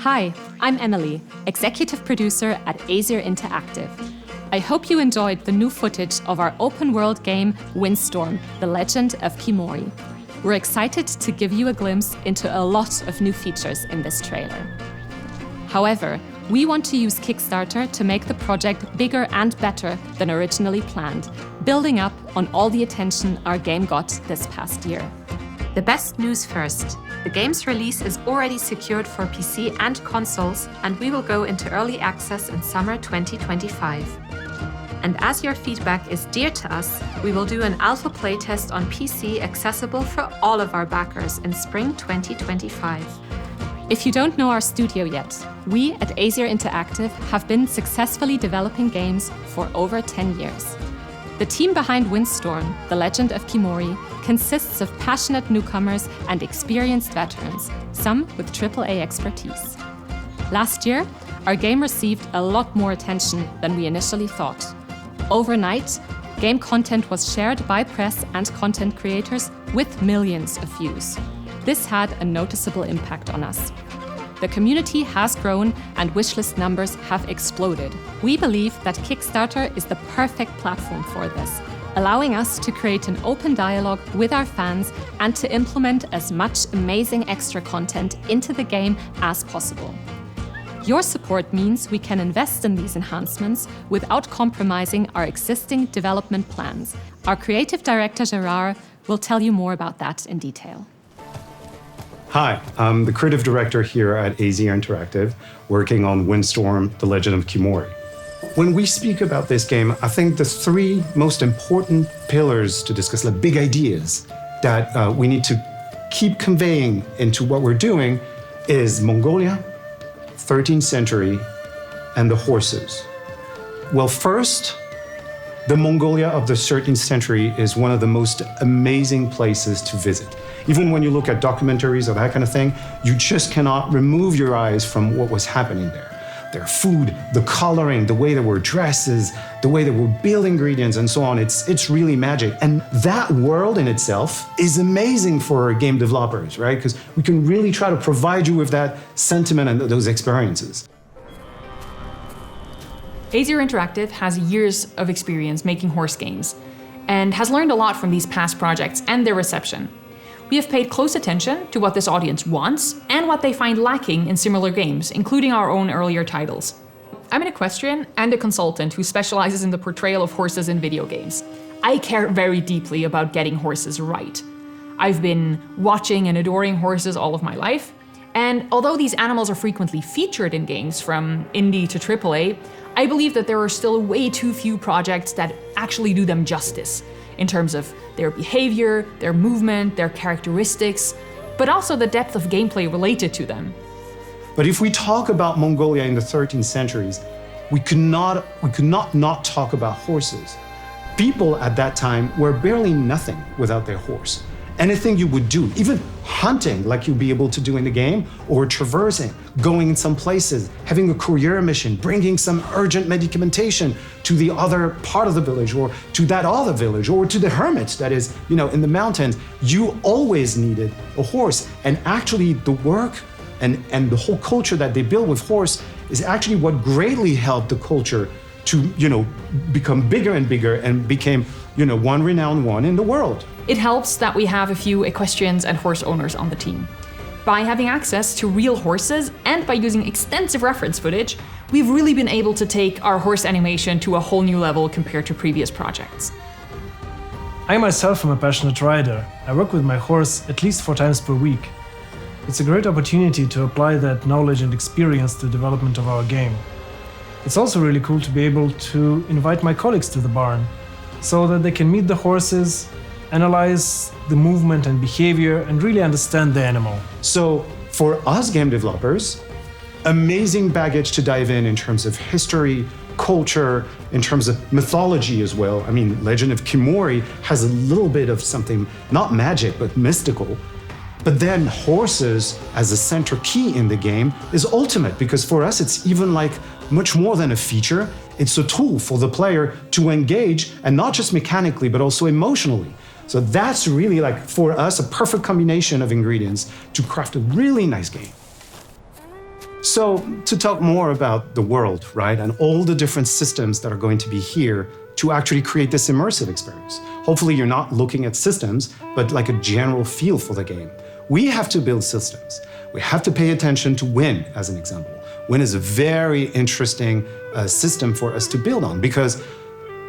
Hi, I'm Emily, executive producer at Aesir Interactive. I hope you enjoyed the new footage of our open-world game, Windstorm, The Legend of Khiimori. We're excited to give you a glimpse into a lot of new features in this trailer. However, we want to use Kickstarter to make the project bigger and better than originally planned, building up on all the attention our game got this past year. The best news first. The game's release is already secured for PC and consoles, and we will go into early access in summer 2025. And as your feedback is dear to us, we will do an alpha playtest on PC accessible for all of our backers in spring 2025. If you don't know our studio yet, we at Aesir Interactive have been successfully developing games for over 10 years. The team behind Windstorm, The Legend of Khiimori, consists of passionate newcomers and experienced veterans, some with AAA expertise. Last year, our game received a lot more attention than we initially thought. Overnight, game content was shared by press and content creators with millions of views. This had a noticeable impact on us. The community has grown and wishlist numbers have exploded. We believe that Kickstarter is the perfect platform for this, allowing us to create an open dialogue with our fans and to implement as much amazing extra content into the game as possible. Your support means we can invest in these enhancements without compromising our existing development plans. Our creative director, Gerard, will tell you more about that in detail. Hi, I'm the creative director here at Aesir Interactive, working on Windstorm, The Legend of Khiimori. When we speak about this game, I think the three most important pillars to discuss, like big ideas that we need to keep conveying into what we're doing is Mongolia, 13th century, and the horses. Well, first, the Mongolia of the 13th century is one of the most amazing places to visit. Even when you look at documentaries or that kind of thing, you just cannot remove your eyes from what was happening there. Their food, the coloring, the way they were dresses, the way they were build ingredients and so on, it's really magic. And that world in itself is amazing for game developers, right? Because we can really try to provide you with that sentiment and those experiences. Aesir Interactive has years of experience making horse games and has learned a lot from these past projects and their reception. We have paid close attention to what this audience wants and what they find lacking in similar games, including our own earlier titles. I'm an equestrian and a consultant who specializes in the portrayal of horses in video games. I care very deeply about getting horses right. I've been watching and adoring horses all of my life, and although these animals are frequently featured in games from indie to AAA, I believe that there are still way too few projects that actually do them justice in terms of their behavior, their movement, their characteristics, but also the depth of gameplay related to them. But if we talk about Mongolia in the 13th centuries, we could not talk about horses. People at that time were barely nothing without their horse. Anything you would do, even hunting like you'd be able to do in the game, or traversing, going in some places, having a courier mission, bringing some urgent medicamentation to the other part of the village, or to that other village, or to the hermit that is, in the mountains, you always needed a horse. And actually the work and the whole culture that they built with horse is actually what greatly helped the culture to, become bigger and bigger and became, one renowned one in the world. It helps that we have a few equestrians and horse owners on the team. By having access to real horses and by using extensive reference footage, we've really been able to take our horse animation to a whole new level compared to previous projects. I myself am a passionate rider. I work with my horse at least 4 times per week. It's a great opportunity to apply that knowledge and experience to the development of our game. It's also really cool to be able to invite my colleagues to the barn, so that they can meet the horses, analyze the movement and behavior, and really understand the animal. So for us game developers, amazing baggage to dive in terms of history, culture, in terms of mythology as well. I mean, Legend of Khiimori has a little bit of something, not magic, but mystical. But then horses as a central key in the game is ultimate, because for us it's even like much more than a feature. It's a tool for the player to engage, and not just mechanically, but also emotionally. So that's really, like, for us, a perfect combination of ingredients to craft a really nice game. So to talk more about the world, right, and all the different systems that are going to be here to actually create this immersive experience. Hopefully you're not looking at systems, but like a general feel for the game. We have to build systems. We have to pay attention to wind, as an example. Wind is a very interesting system for us to build on because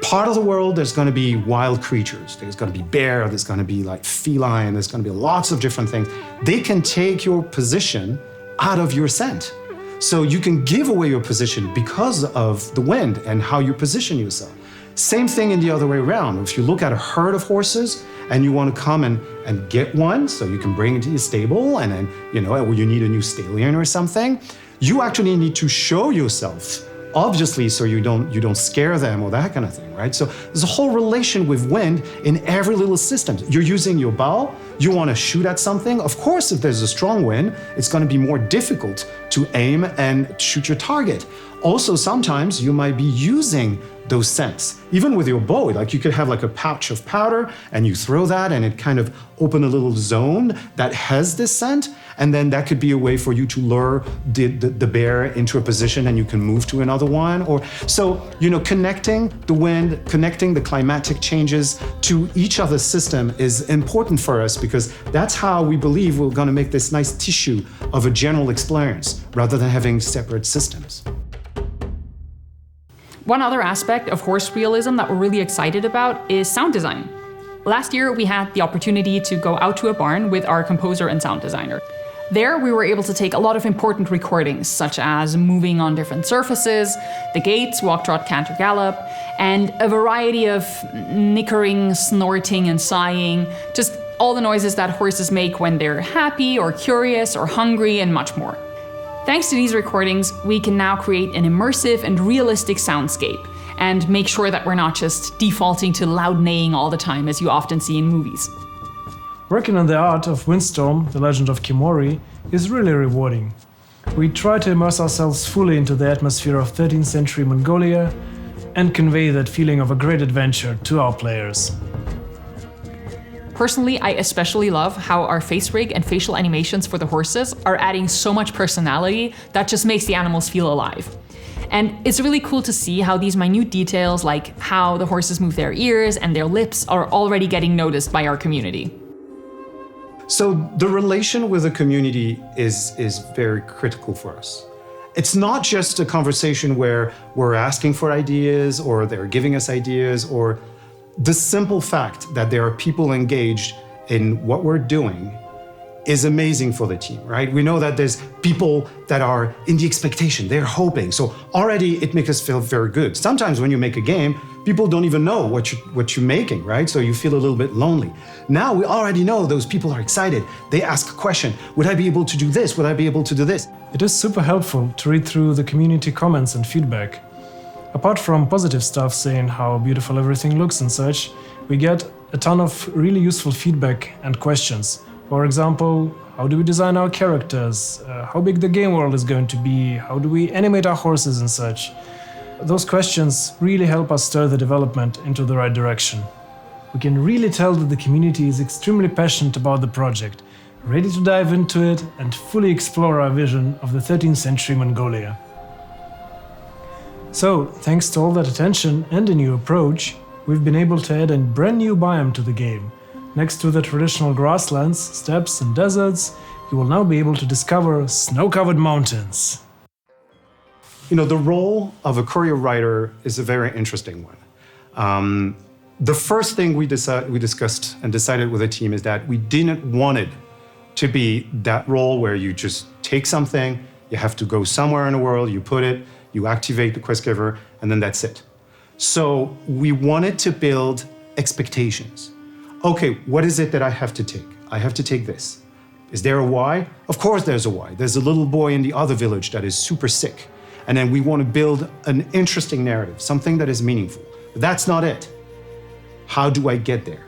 part of the world, there's going to be wild creatures. There's going to be bear, there's going to be like feline, there's going to be lots of different things. They can take your position out of your scent. So you can give away your position because of the wind and how you position yourself. Same thing in the other way around. If you look at a herd of horses and you want to come and get one, so you can bring it to your stable and then, or you need a new stallion or something, you actually need to show yourself, obviously, so you don't scare them or that kind of thing, right? So there's a whole relation with wind in every little system. You're using your bow, you want to shoot at something. Of course, if there's a strong wind, it's going to be more difficult to aim and shoot your target. Also, sometimes you might be using those scents. Even with your bow, like you could have like a pouch of powder and you throw that and it kind of open a little zone that has this scent. And then that could be a way for you to lure the bear into a position and you can move to another one. Or so, connecting the wind, connecting the climatic changes to each other system is important for us because that's how we believe we're going to make this nice tissue of a general experience rather than having separate systems. One other aspect of horse realism that we're really excited about is sound design. Last year, we had the opportunity to go out to a barn with our composer and sound designer. There, we were able to take a lot of important recordings, such as moving on different surfaces, the gaits, walk, trot, canter, gallop, and a variety of nickering, snorting, and sighing, just all the noises that horses make when they're happy or curious or hungry, and much more. Thanks to these recordings, we can now create an immersive and realistic soundscape and make sure that we're not just defaulting to loud neighing all the time as you often see in movies. Working on the art of Windstorm, The Legend of Khiimori, is really rewarding. We try to immerse ourselves fully into the atmosphere of 13th century Mongolia and convey that feeling of a great adventure to our players. Personally, I especially love how our face rig and facial animations for the horses are adding so much personality that just makes the animals feel alive. And it's really cool to see how these minute details, like how the horses move their ears and their lips, are already getting noticed by our community. So the relation with the community is very critical for us. It's not just a conversation where we're asking for ideas or they're giving us ideas, or the simple fact that there are people engaged in what we're doing is amazing for the team, right? We know that there's people that are in the expectation, they're hoping. So already it makes us feel very good. Sometimes when you make a game, people don't even know what you're making, right? So you feel a little bit lonely. Now we already know those people are excited. They ask a question, would I be able to do this? Would I be able to do this? It is super helpful to read through the community comments and feedback. Apart from positive stuff saying how beautiful everything looks and such, we get a ton of really useful feedback and questions. For example, how do we design our characters? How big the game world is going to be? How do we animate our horses and such? Those questions really help us stir the development into the right direction. We can really tell that the community is extremely passionate about the project, ready to dive into it and fully explore our vision of the 13th century Mongolia. So, thanks to all that attention and a new approach, we've been able to add a brand new biome to the game. Next to the traditional grasslands, steppes and deserts, you will now be able to discover snow-covered mountains. The role of a courier writer is a very interesting one. The first thing we discussed and decided with the team is that we didn't want it to be that role where you just take something, you have to go somewhere in the world, you put it, you activate the quest giver, and then that's it. So we wanted to build expectations. Okay, what is it that I have to take? I have to take this. Is there a why? Of course there's a why. There's a little boy in the other village that is super sick. And then we want to build an interesting narrative, something that is meaningful. But that's not it. How do I get there?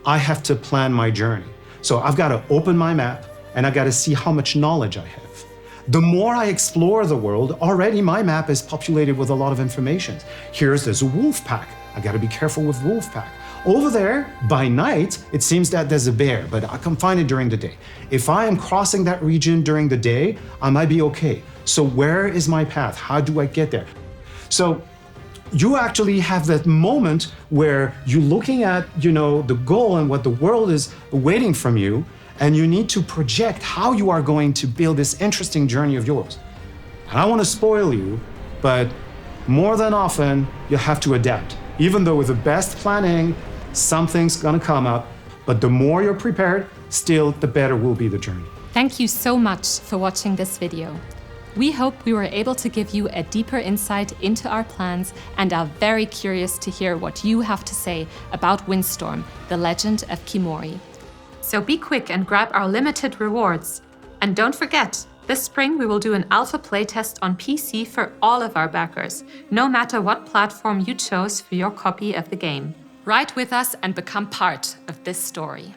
I have to plan my journey. So I've got to open my map and I got to see how much knowledge I have. The more I explore the world, already my map is populated with a lot of information. There's a wolf pack. I got to be careful with wolf pack. Over there, by night, it seems that there's a bear, but I can find it during the day. If I am crossing that region during the day, I might be okay. So where is my path? How do I get there? So you actually have that moment where you're looking at, the goal and what the world is waiting from you, and you need to project how you are going to build this interesting journey of yours. And I don't want to spoil you, but more than often, you have to adapt. Even though with the best planning, something's gonna come up, but the more you're prepared, still the better will be the journey. Thank you so much for watching this video. We hope we were able to give you a deeper insight into our plans and are very curious to hear what you have to say about Windstorm, the Legend of Khiimori. So be quick and grab our limited rewards. And don't forget, this spring we will do an alpha playtest on PC for all of our backers, no matter what platform you chose for your copy of the game. Ride with us and become part of this story.